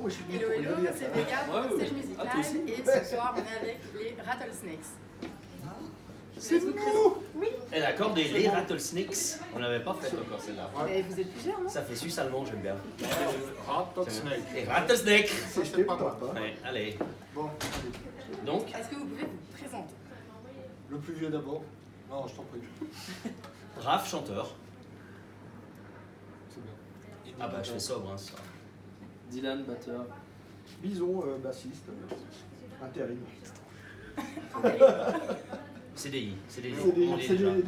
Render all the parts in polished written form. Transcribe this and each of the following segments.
moi je suis venu Hello, pour hello, rigoler. c'est Vega, stage musical, et ce soir on est avec les Rattlesnakes. C'est nous. Oui. Elle accorde les Rattlesnakes. On n'avait pas fait encore celle-là. Mais vous êtes plusieurs, non? Ça fait suisse-allemand, j'aime bien. Rattlesnake. Les Rattlesnakes. Ça, je pas moi. Ouais, allez. Bon, Donc, Est-ce que vous pouvez vous présenter? le plus vieux d'abord. Non, je t'en prie. Raph, chanteur. C'est bien. Ah bah, je fais sobre, hein, ça. Dylan, batteur. Bison, bassiste, intérim. CDI. C'est des. On dit déjà. Ouais.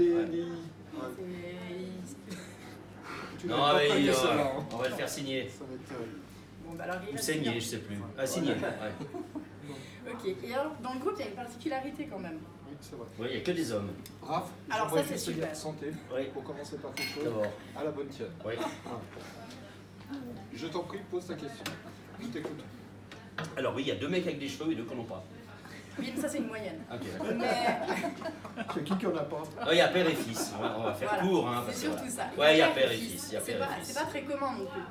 Tu Non, l'as pas mais prêté, celle-là, hein. on va le faire signer. Ça va être terrible. Bon, bah alors il Ou reste saigner, bien. je sais plus. Ah, signer, ouais. Ok, et alors dans le groupe il y a une particularité quand même. Oui, c'est vrai. Ouais, il n'y a que des hommes. Raph, Alors j'aimerais ça, c'est juste te dire super. santé. Oui. Pour commencer par quelque chose. D'abord. À la bonne tienne. Oui. Je t'en prie, pose ta question. Je t'écoute. Alors oui, il y a 2 mecs avec des cheveux et 2 qui n'en ont pas. Oui, mais ça c'est une moyenne. Ok. Mais C'est qui en a pas? Il y a père et fils. On va faire voilà, court. Hein, c'est parce que surtout voilà. ça. Ouais, il y a père et fils. Il y a C'est père pas, et fils. c'est pas très commun non plus.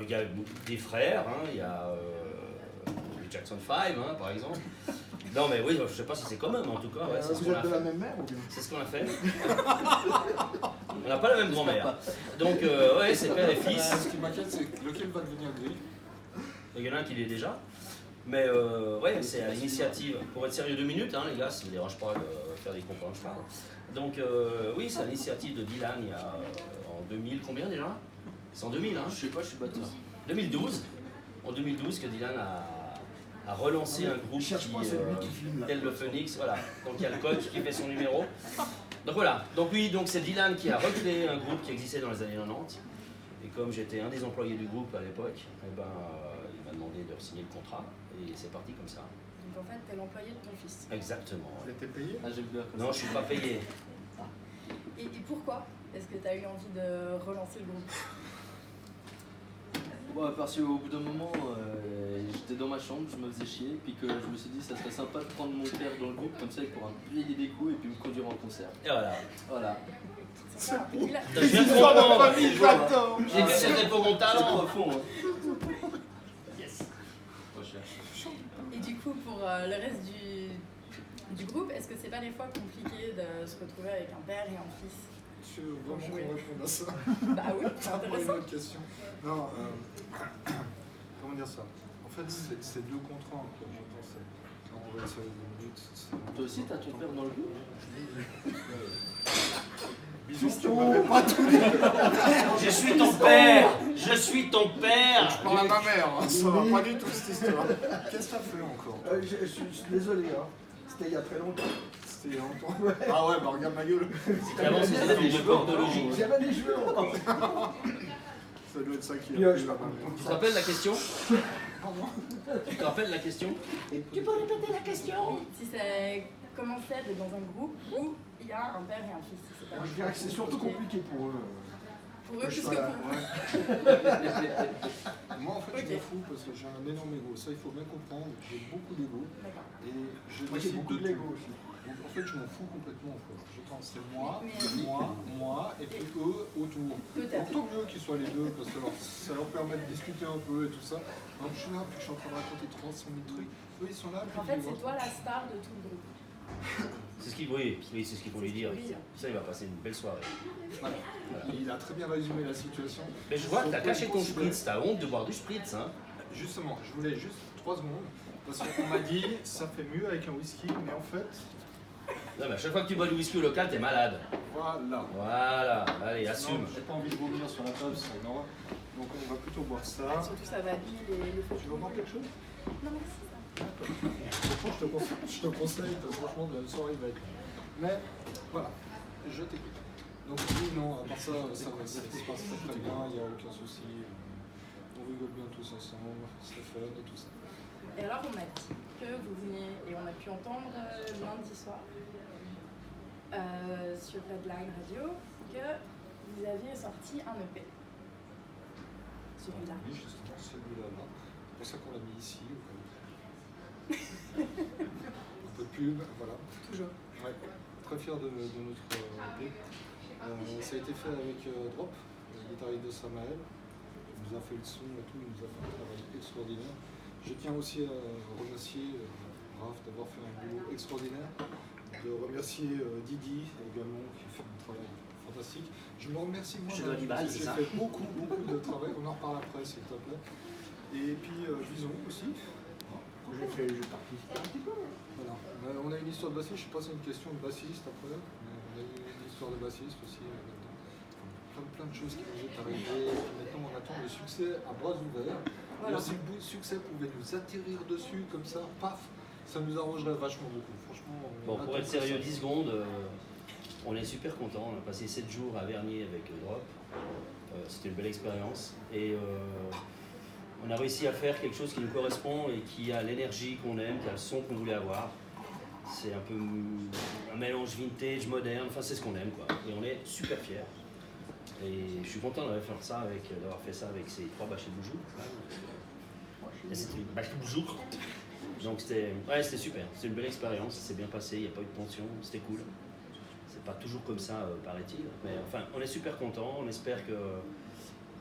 Il y a des frères, hein, il y a les Jackson 5 hein, par exemple. Non mais oui, je sais pas si c'est commun, mais en tout cas, ouais, c'est ce Vous qu'on a êtes de la fait. même mère ou bien? C'est ce qu'on a fait. On n'a pas la même grand-mère. Donc ouais, c'est père et fils. Ce qui m'inquiète, c'est lequel va devenir gris. Il y en a un qui l'est déjà. Mais ouais, c'est à l'initiative. Pour être sérieux 2 minutes, hein, les gars, ça ne me dérange pas de faire des compos, je parle. Donc oui, c'est à l'initiative de Dylan il y a en 2000, combien déjà? C'est en 2000, hein? Je sais pas, je suis batteur. 2012. En 2012 que Dylan a relancé un groupe Cherche pas, c'est lui qui filme là. tel le Phoenix, voilà. Donc il y a le coach qui fait son numéro. Donc voilà. Donc oui, donc c'est Dylan qui a recréé un groupe qui existait dans les années 90. Et comme j'étais un des employés du groupe à l'époque, eh ben, il m'a demandé de signer le contrat et c'est parti comme ça. Donc en fait t'es l'employé de ton fils. Exactement. Elle était payée. Ah, j'aime bien. Non, je suis pas payé. Et pourquoi est-ce que tu as eu envie de relancer le groupe? Bon, parce qu'au bout d'un moment, j'étais dans ma chambre, je me faisais chier, puis que je me suis dit ça serait sympa de prendre mon père dans le groupe, comme ça il pourra me payer des coups et puis me conduire en concert. Et voilà. Voilà. C'est ça. Et là- Je viens de comprendre. J'adore. J'ai vu que c'était pour mon C'est talent. profond, hein. Yes. Recherche. Et du coup, pour le reste du groupe, est-ce que c'est pas des fois compliqué de se retrouver avec un père et un fils? Tu veux vraiment qu'on réponde à ça? Bah oui, c'est Pas une intéressant. autre question. Non, comment dire ça? En fait, c'est 2 contre 1, quoi, je pensais. Quand on va être sur les 2 minutes, Toi aussi, t'as ton père dans le groupe? Bison, tu m'avais pas tout dit. Je suis ton père. Je suis ton père. Je parle à ma mère, hein, ça va pas du tout cette histoire. Qu'est-ce que t'as fait encore? Je suis désolé, hein. C'était il y a très longtemps. C'était il y a longtemps. Ah ouais, bah regarde ma gueule. Avant, c'était des cheveux orthologiques. J'avais des cheveux encore. Ça doit être ça qui Puis, a je pris la vais main. Tu te rappelles la question? Tu te rappelles la question? Tu peux répéter la question? Si c'est comment faire d'être dans un groupe où il y a un père et un fils. C'est pas Je dirais que c'est surtout compliqué pour eux. Pour eux, Que plus je que sois là. pour vous. Moi, en fait, je Ok. m'en fous parce que j'ai un énorme ego. Ça, il faut bien comprendre. J'ai beaucoup d'ego. D'accord. Et je Moi j'ai décide beaucoup de de Lego tout. aussi. Donc, en fait, je m'en fous complètement. Quoi. Je pense c'est Mais- moi, et puis eux autour. Peut-être. Donc, tant mieux qu'ils soient les deux parce que ça leur permet de discuter un peu et tout ça. Donc, je suis là, puis je suis en train de raconter 300 000 trucs. Eux, ils sont là. Donc Puis en fait, ils c'est voient. toi la star de tout le groupe. C'est ce qu'il oui, c'est ce qu'il faut lui dire. C'est ce qu'il faut lui dire. Ça, il va passer une belle soirée. Voilà. Il a très bien résumé la situation. Mais je vois que t'as Donc, caché ton considérer- spritz. T'as honte de boire du spritz, hein? Justement, je voulais juste 3 secondes. Parce qu'on m'a dit, ça fait mieux avec un whisky, mais en fait, Non, mais à chaque fois que tu bois du whisky au local, t'es malade. voilà. Voilà. Allez, assume. Non, j'ai pas envie de vomir sur la table, c'est énorme. Donc on va plutôt boire ça. Surtout, ça va habiller les photos. Tu veux boire quelque chose? Non, merci. Franchement, je te conseille, parce que franchement, la soirée va être. Mais voilà, je t'écoute. Donc oui, non, à part ça, ça se passe très bien, il n'y a aucun souci. On rigole bien tous ensemble, c'est fun et tout ça. Et alors, on m'a dit que vous veniez, et on a pu entendre lundi soir sur Redline Radio, que vous aviez sorti un EP. Celui-là. Oui, justement, celui-là, là. C'est pour ça qu'on l'a mis ici. Un peu de pub, voilà. Toujours. Ouais, très fier de notre EP. Ça a été fait avec Drop, le guitariste de Samael. nous a fait le son et tout, il nous a fait un travail extraordinaire. Je tiens aussi à remercier Raph d'avoir fait un boulot extraordinaire, de remercier Didi également qui fait un travail fantastique. Je me remercie moi, Je te dois 10 balles, c'est j'ai ça? fait beaucoup de travail, on en reparle après s'il te plaît. Et puis Vison aussi. J'ai participé un petit peu. Voilà. On a une histoire de bassiste, je sais pas si c'est une question de bassiste après, mais on a eu une histoire de bassiste aussi là-dedans. Plein de choses qui nous est arrivé. Maintenant on attend le succès à bras ouverts. Voilà. Et si le succès pouvait nous atterrir dessus comme ça, paf, ça nous arrangerait vachement beaucoup. Franchement, Bon, pour être sérieux, 10 secondes, on est super content. On a passé 7 jours à Vernier avec Drop. C'était une belle expérience. Et on a réussi à faire quelque chose qui nous correspond et qui a l'énergie qu'on aime, qui a le son qu'on voulait avoir. C'est un peu un mélange vintage, moderne, enfin c'est ce qu'on aime quoi. Et on est super fiers. Et je suis content d'avoir fait ça avec ces 3 bâches de boujou. Et c'était une bâche de boujou. Donc c'était super, c'était une belle expérience, ça s'est bien passé, il n'y a pas eu de tension, c'était cool. C'est pas toujours comme ça, paraît-il. Mais enfin, on est super content, on espère que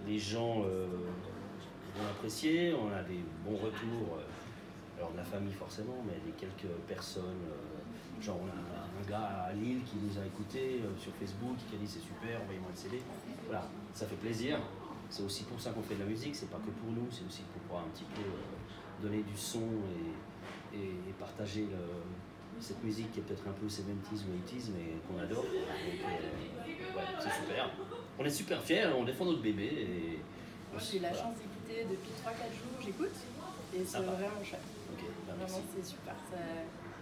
les gens vont apprécier, on a des bons retours, alors de la famille forcément, mais des quelques personnes, genre on a un gars à Lille qui nous a écoutés sur Facebook, qui a dit c'est super, envoyez-moi le CD. Voilà, ça fait plaisir, c'est aussi pour ça qu'on fait de la musique, c'est pas que pour nous, c'est aussi pour pouvoir un petit peu donner du son et partager cette musique qui est peut-être un peu 70s ou 80s mais qu'on adore. Donc, ouais, c'est super. On est super fiers, on défend notre bébé. Et J'ai eu la chance d'écouter depuis 3-4 jours, j'écoute. Et c'est Sympa. vraiment chouette. Ok, bah, merci. Vraiment, c'est super.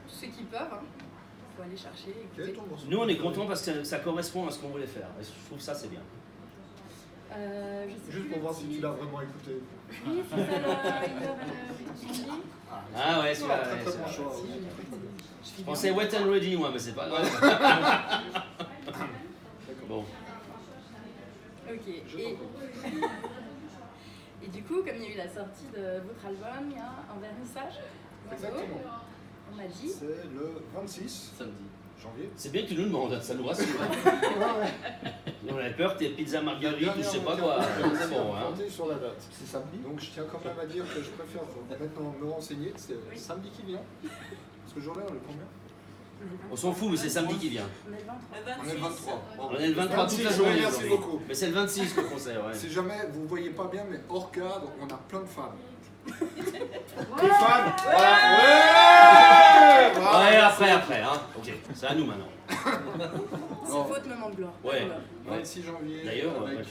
Tous ceux qui peuvent, il faut aller chercher, Quel est écouter. ton morceau Nous on est contents parce que ça correspond à ce qu'on voulait faire. Et je trouve ça c'est bien. Je sais Juste plus pour le voir si tu titre. l'as vraiment écouté. Oui, c'est ça, le Ah ouais, celui-là, Très ouais, très c'est bon vrai. choix. Je pensais Wet and Ready moi, mais c'est pas grave. Bon, Ok. Je Et, t'en prie. et du coup, comme il y a eu la sortie de votre album, il y a un vernissage. Exactement. On m'a dit. C'est le 26 Samedi. janvier. c'est bien que tu nous demandes, ça nous rassure. On avait peur que t'aies pizza marguerite ou je sais pas quoi. C'est bon, hein. Comptez sur la date. C'est samedi. Donc je tiens quand même à dire que je préfère maintenant me renseigner. C'est samedi qui vient. Parce que journée on est combien? On s'en fout, mais c'est samedi qui vient. On est le 23. On est le 23. On est le 23 toute la 26, journée. merci aujourd'hui. beaucoup. Mais c'est le 26 le concert, ouais. Si jamais vous voyez pas bien, mais hors cadre, on a plein de fans. Les fans. Ouais, après, hein. Ok, c'est à nous maintenant. C'est Non. votre moment de gloire. Ouais. Voilà. 26 janvier D'ailleurs, avec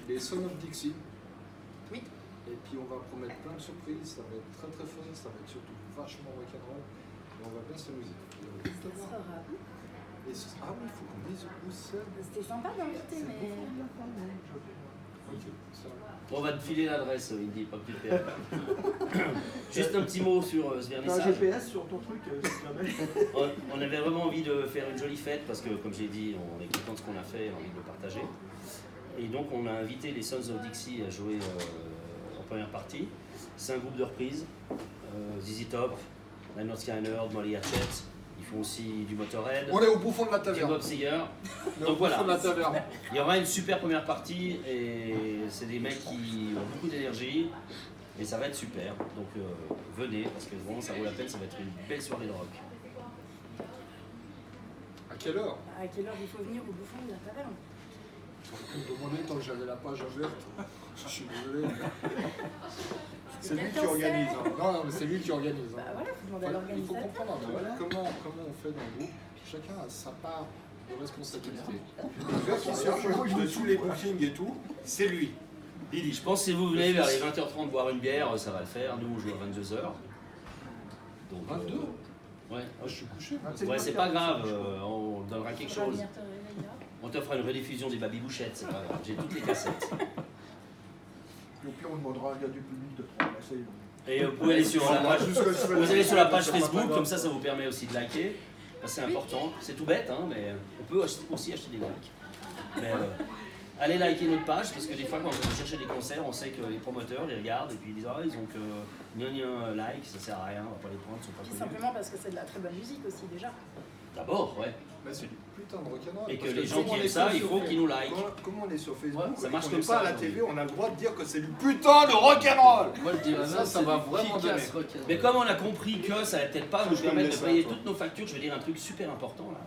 les Sons of Dixie. Oui. Et puis on va promettre plein de surprises, ça va être très très fun, ça va être surtout vachement rock'n'roll. Et on va bien s'amuser. Ça sera. Ah oui, il faut qu'on dise où c'est. C'était sympa d'inviter, mais. Ok, ça va. On va te filer l'adresse, Indy, pas que tu le perds. Juste un petit mot sur ce T'as un vernissage. GPS sur ton truc, si jamais. On avait vraiment envie de faire une jolie fête parce que, comme j'ai dit, on est content de ce qu'on a fait et on a envie de le partager. Et donc, on a invité les Sons of Dixie à jouer en première partie. C'est un groupe de reprises. ZZ Top, Leonard Skinner, Molly Hatchet. Ils font aussi du Motorhead, On est au bouffon de la du taverne. Bob Seger. On est au Donc voilà. bouffon de la taverne. Il y aura une super première partie et c'est des mecs qui ont beaucoup d'énergie et ça va être super. Donc venez parce que vraiment ça vaut la peine, ça va être une belle soirée de rock. À quelle heure? À quelle heure il faut venir au bouffon de la taverne? Vous me demandez tant que j'avais la page ouverte. Je suis désolé. C'est lui qui quelqu'un organise. sait. Hein. Non, mais c'est lui qui organise. Bah hein. voilà, faut demander à Voilà, il faut l'organisateur. comprendre Voilà. comment on fait dans le groupe. Chacun a sa part de responsabilité. Le gars qui s'occupe de tous les bookings et tout, c'est lui. Il dit, Je pense que si vous venez vers les 20h30 boire une bière, ça va le faire. Nous on joue à 22h. Donc, 22? ouais. Ah, je suis couché. moi. Ouais, c'est pas grave, on donnera quelque Tu vas chose. venir te réveiller là. On t'offre une rediffusion des Baby Bouchettes, c'est pas grave. J'ai toutes les cassettes. Et au pire, on demandera à un gars du public de prendre la scène. Et vous pouvez aller sur la page, vous allez sur la page Facebook, comme ça vous permet aussi de liker. C'est important, c'est tout bête, hein, mais on peut aussi acheter des likes. Mais allez liker notre page, parce que des fois quand on va chercher des concerts, on sait que les promoteurs ils regardent et puis ils disent ah ils ont que like, ça sert à rien, on va pas les prendre, ils sont pas Puis connus. simplement parce que c'est de la très bonne musique aussi déjà. D'abord, ouais. Mais c'est du putain de rock'n'roll. Et que Parce les gens comme qui on aiment est ça, sur il faut qu'ils nous like. Comment on est sur Facebook, Ouais, ça et marche qu'on comme n'est ça, pas à la aujourd'hui. télé, on a le droit de dire que c'est du putain de rock'n'roll. Moi je dirais Ça, même ça c'est va du vraiment kick-ass donner. rock'n'roll. Mais comme on a compris que ça allait peut-être pas nous Je permettre de connais ça, payer toi. toutes nos factures, je vais dire un truc super important là.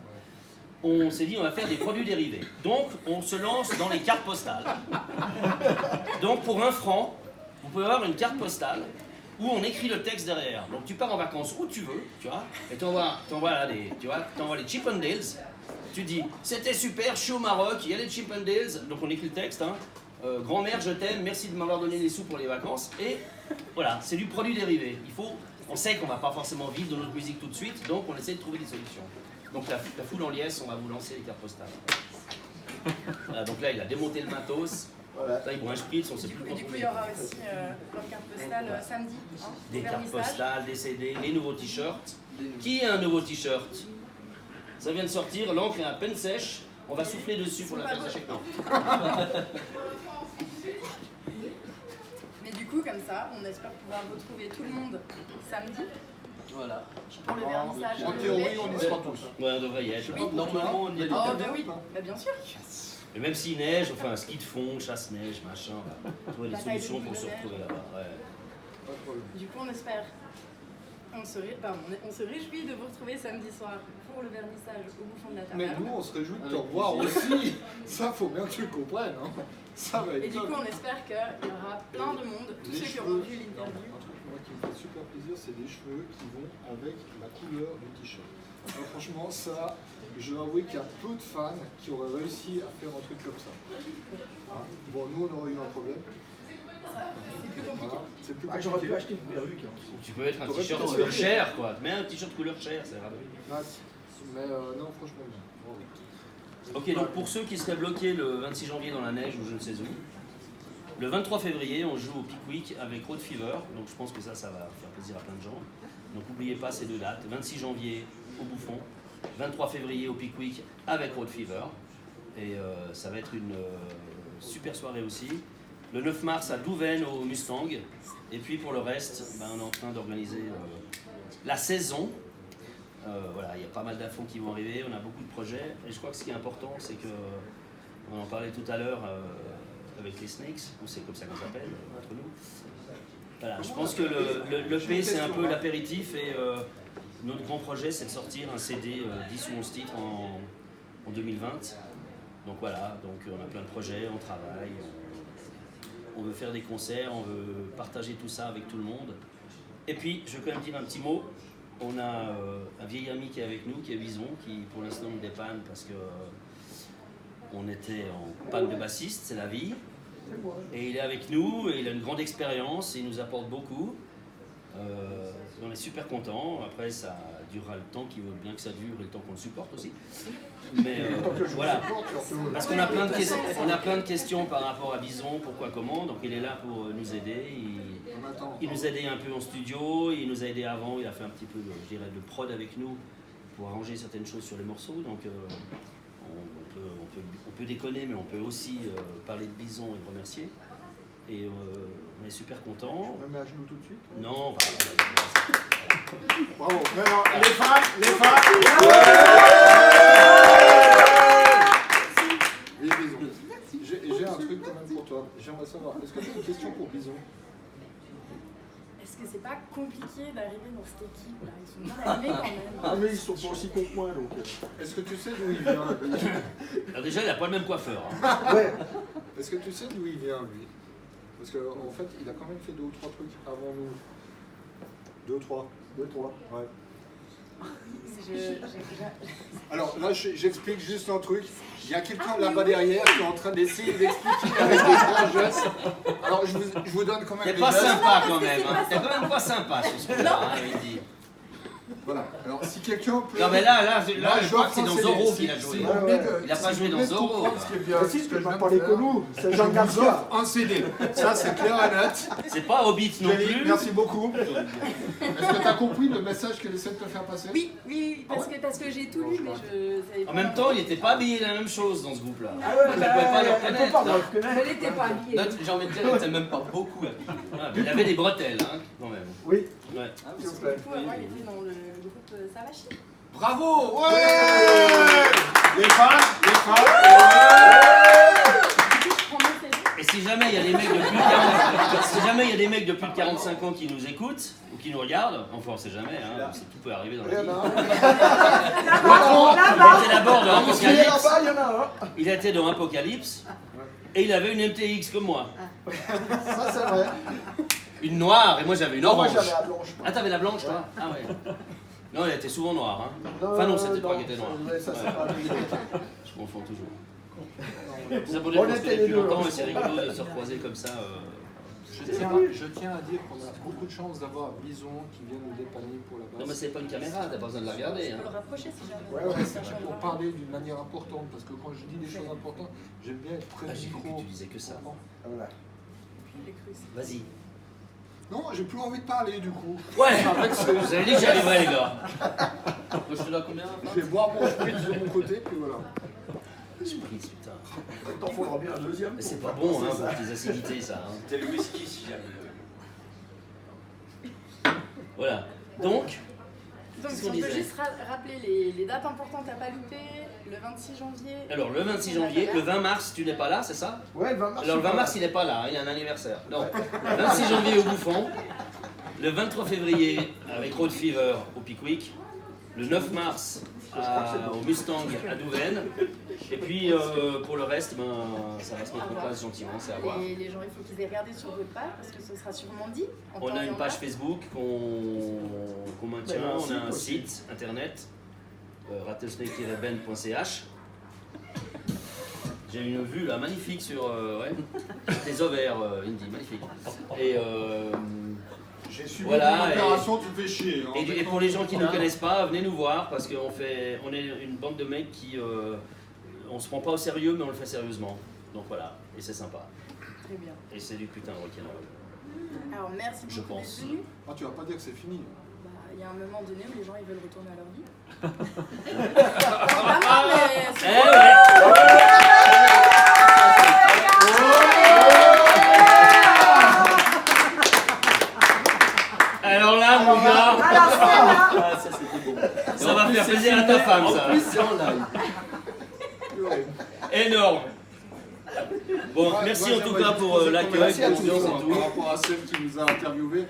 On s'est dit on va faire des produits dérivés. Donc on se lance dans les cartes postales. Donc pour 1 franc, vous pouvez avoir une carte postale où on écrit le texte derrière. Donc tu pars en vacances où tu veux, tu vois, et t'envoies là t'envoies les Chip 'n Dales. Tu dis c'était super, je suis au Maroc, il y a les Chip 'n Dales. Donc on écrit le texte. Hein. Grand-mère, je t'aime, merci de m'avoir donné des sous pour les vacances. Et voilà, c'est du produit dérivé. On sait qu'on va pas forcément vivre de notre musique tout de suite, donc on essaie de trouver des solutions. Donc la foule en liesse, on va vous lancer les cartes postales. Voilà, donc là, il a démonté le matos. Voilà. Là, il boit un spritz, on sait plus Et quand du coup, on il y aura aussi plein de cartes postales samedi. Hein, Des au cartes vernissage. postales, des CD, les nouveaux t-shirts. Qui a un nouveau t-shirt? Ça vient de sortir, l'encre est à peine sèche. On va souffler dessus pour la faire sécher. Non. Mais du coup, comme ça, on espère pouvoir retrouver tout le monde samedi Voilà. pour le vernissage. En théorie, on y sera tous. Ouais, on devrait y être. Normalement on y est. Oh, bah oui, bah bien sûr. Et même s'il neige, enfin, ski de fond, chasse-neige, machin, on va trouver des Bataille de solutions pour boules se de neige. retrouver là-bas. Ouais. Pas de problème. Du coup, on espère. On se réjouit de vous retrouver samedi soir pour le vernissage au bouffon de la Mais taverne. nous, on se réjouit de te Avec revoir plaisir. aussi. Ça, faut bien que tu le comprennes. Hein. Ça va Et être du coup, top. on espère qu'il y aura plein de monde, tous Les ceux qui cheveux. auront vu l'interview. Un truc moi qui me fait super plaisir, c'est des cheveux qui vont avec la couleur du t-shirt. Alors, franchement, ça, je dois avouer qu'il y a peu de fans qui auraient réussi à faire un truc comme ça. Hein. Bon, nous, on aurait eu un problème. C'est plus compliqué. Voilà. C'est plus Ah, j'aurais pu acheter une perruque. Hein. Tu peux mettre un T'aurais t-shirt pu couleur t'en chair, quoi. Mets un t-shirt couleur chair, c'est rare. Mais non, franchement, bien. Bravo. Ok, donc pour ceux qui seraient bloqués le 26 janvier dans la neige ou je ne sais où, le 23 février, on joue au Pickwick avec Road Fever, donc je pense que ça va faire plaisir à plein de gens. Donc n'oubliez pas ces 2 dates, 26 janvier au Bouffon, 23 février au Pickwick avec Road Fever, et ça va être une super soirée aussi. Le 9 mars à Douvaine au Mustang, et puis pour le reste, on est en train d'organiser la saison. Voilà, il y a pas mal d'infos qui vont arriver, on a beaucoup de projets, et je crois que ce qui est important, c'est que, on en parlait tout à l'heure avec les Snakes, ou c'est comme ça qu'on s'appelle entre nous. Voilà, je pense que le P c'est un peu l'apéritif, et notre grand projet c'est de sortir un CD 10 ou 11 titres en 2020. Donc voilà, donc on a plein de projets, on travaille, on veut faire des concerts, on veut partager tout ça avec tout le monde. Et puis, je vais quand même dire un petit mot. On a un vieil ami qui est avec nous, qui est Bison, qui pour l'instant nous dépanne parce que on était en panne de bassiste, c'est la vie. Et il est avec nous, et il a une grande expérience, et il nous apporte beaucoup. On est super contents. Après, ça durera le temps qu'il veut bien que ça dure, et le temps qu'on le supporte aussi. Mais voilà. Parce qu'on a plein de questions par rapport à Bison, pourquoi, comment. Donc il est là pour nous aider. Il nous a aidé un peu en studio, il nous a aidé avant, il a fait un petit peu je dirais, de prod avec nous pour arranger certaines choses sur les morceaux. Donc on peut déconner, mais on peut aussi parler de Bison et le remercier. Et on est super contents. On me met à genoux tout de suite. Non, Bravo. Non, les femmes. Oui, Bison. J'ai un truc quand même pour toi. J'aimerais savoir, est-ce que tu as une question pour Bison? Est-ce que c'est pas compliqué d'arriver dans cette équipe là? Ils sont bien arrivés quand même. Ah, mais ils sont pas aussi cons que moi donc. Est-ce que tu sais d'où il vient? alors déjà, il n'a pas le même coiffeur. Hein. Ouais. Est-ce que tu sais d'où il vient, lui? Parce qu'en fait, il a quand même fait 2 ou 3 trucs avant nous. 2 ou 3. 2, 3. Ouais. J'ai- Alors là, j'explique juste un truc. Il y a quelqu'un là-bas derrière qui est en train d'essayer d'expliquer avec des grands gestes. Alors je vous donne quand même T'es les pas gestes. sympa quand même. Hein. T'es quand même pas sympa sur ce coup-là, hein, il dit. Voilà. Alors si quelqu'un peut. Non mais là je crois que c'est dans offenser Zorro les- qu'il a si joué. vous venez de- Il a pas si joué vous dans venez de Zorro. comprendre ce qui est bien, Mais si, ce tu que peux je pas viens de parler faire. que nous. C'est Je Jean vous Garcia. offre un CD. Ça c'est clair et net. C'est pas Hobbit non Kelly, plus. merci beaucoup. Est-ce que tu as compris le message qu'elle essaie de te faire passer? Oui, parce que j'ai tout lu, mais je savais pas. En même temps, il n'était pas habillé la même chose dans ce groupe-là. Ah ouais, Donc, on pouvait pas le on peut reconnaître. pas le hein. reconnaître. Elle était pas habillée. Là, j'ai envie de dire, il était même pas beaucoup habillé. Ah, mais il avait des bretelles, hein, quand même. Oui. Ouais. Ah, S'il vous plaît. Du coup, avant, il était dans le groupe Savachi. Bravo. Ouais. Les femmes. Et si jamais il y a des mecs de plus de 40... si jamais il y a des mecs de plus de 45 ans qui nous écoutent ou qui nous regardent, enfin on sait jamais, hein, tout peut arriver dans la vie. Il était d'abord dans Apocalypse. Il y en a un. Il était dans Apocalypse et il avait une MTX comme moi. Ça, c'est vrai. Une noire et moi j'avais une Non, moi, orange. j'avais la blanche. Ah, t'avais la blanche toi? Ah ouais. Non, elle était souvent noire. Hein. Enfin non, c'était pas qu'elle était noire. Ouais, ça, c'est pas Je confonds toujours. On Ça pour dire qu'on se était connaît les depuis deux. longtemps et c'est rigolo de se recroiser comme ça. Je tiens à dire qu'on a beaucoup de chance d'avoir Bison qui vient nous dépanner pour la base. Non mais c'est pas une caméra, t'as pas besoin de la regarder. Tu Hein. peux le rapprocher si jamais. Ouais, Ça C'est change pour vraiment. parler d'une manière importante, parce que quand je dis des choses importantes, j'aime bien être près Ah, du j'ai cru micro. que tu disais que ça. Voilà. J'ai cru aussi. Vas-y. Non, j'ai plus envie de parler du coup. Ouais, vous avez dit que j'arriverais les gars. Je te dois combien là Je vais boire mon spritz de mon côté, puis voilà. Spritz, putain. Il t'en faudra bien un deuxième. Mais c'est pour pas bon hein, compenser ça. pour tes acidités ça. Hein. C'est le whisky si jamais. Voilà. Donc, Donc, Qu'est-ce si qu'on on peut disait juste rappeler les dates importantes à pas louper, le 26 janvier. alors le 26 janvier, le 20 mars, tu n'es pas là, c'est ça? Ouais, le 20 mars. Alors le 20 mars, il n'est pas là, hein, il a un anniversaire. Donc, le 26 janvier au Bouffon, le 23 février avec Road Fever au Pickwick, le 9 mars au Mustang à Douvaine, et puis pour le reste, ben, ça va se mettre en place gentiment, c'est à voir. Et les gens, il faut qu'ils aient regardé sur votre page parce que ce sera sûrement dit. en On temps a et une en page heure. Facebook qu'on maintient, Ben, un on a site un aussi. site internet, rattlesnake-ben.ch. J'ai une vue là magnifique sur tes ovaires, Indy, magnifique. Et, J'ai subi Voilà, une opération, tu me fais chier. Hein. et pour les gens qui ne nous connaissent pas, venez nous voir parce qu'on on est une bande de mecs qui on se prend pas au sérieux mais on le fait sérieusement. Donc voilà, et c'est sympa. Très bien. Et c'est du putain de rock'n'roll. Alors merci Je beaucoup pense. d'être venu. Ah, tu vas pas dire que c'est fini. Bah, il y a un moment donné où les gens ils veulent retourner à leur vie. Vraiment, mais c'est Eh ouais. Alors là, mon gars, Ah, ça c'était bon. ça va faire plaisir à ta femme, ça. En plus, c'est en live. Énorme. Bon, Ouais, merci moi, en tout j'aimerais cas juste pour poser l'accueil, merci à pour tous, l'ambiance et hein, tout. par rapport à celle qui nous a interviewé.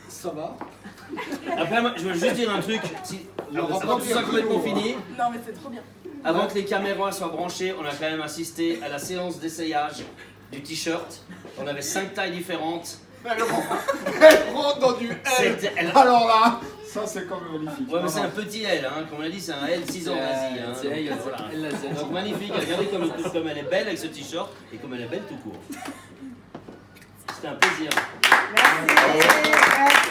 Ça va. Après, moi, je veux juste dire un truc. Avant que ce soit complètement fini, Non mais c'est trop bien. avant que les caméras soient branchées, on a quand même assisté à la séance d'essayage du t-shirt. On avait 5 tailles différentes. Elle rentre dans du L. C'était- elle- Alors là, ça c'est quand même magnifique. Ouais, mais c'est un petit L, hein. Comme on a dit, c'est un L 6 ans, vas-y. Hein. C'est elle, Voilà. elle l'a dit. Donc magnifique, regardez comme elle est belle avec ce t-shirt et comme elle est belle tout court. C'était un plaisir. Merci.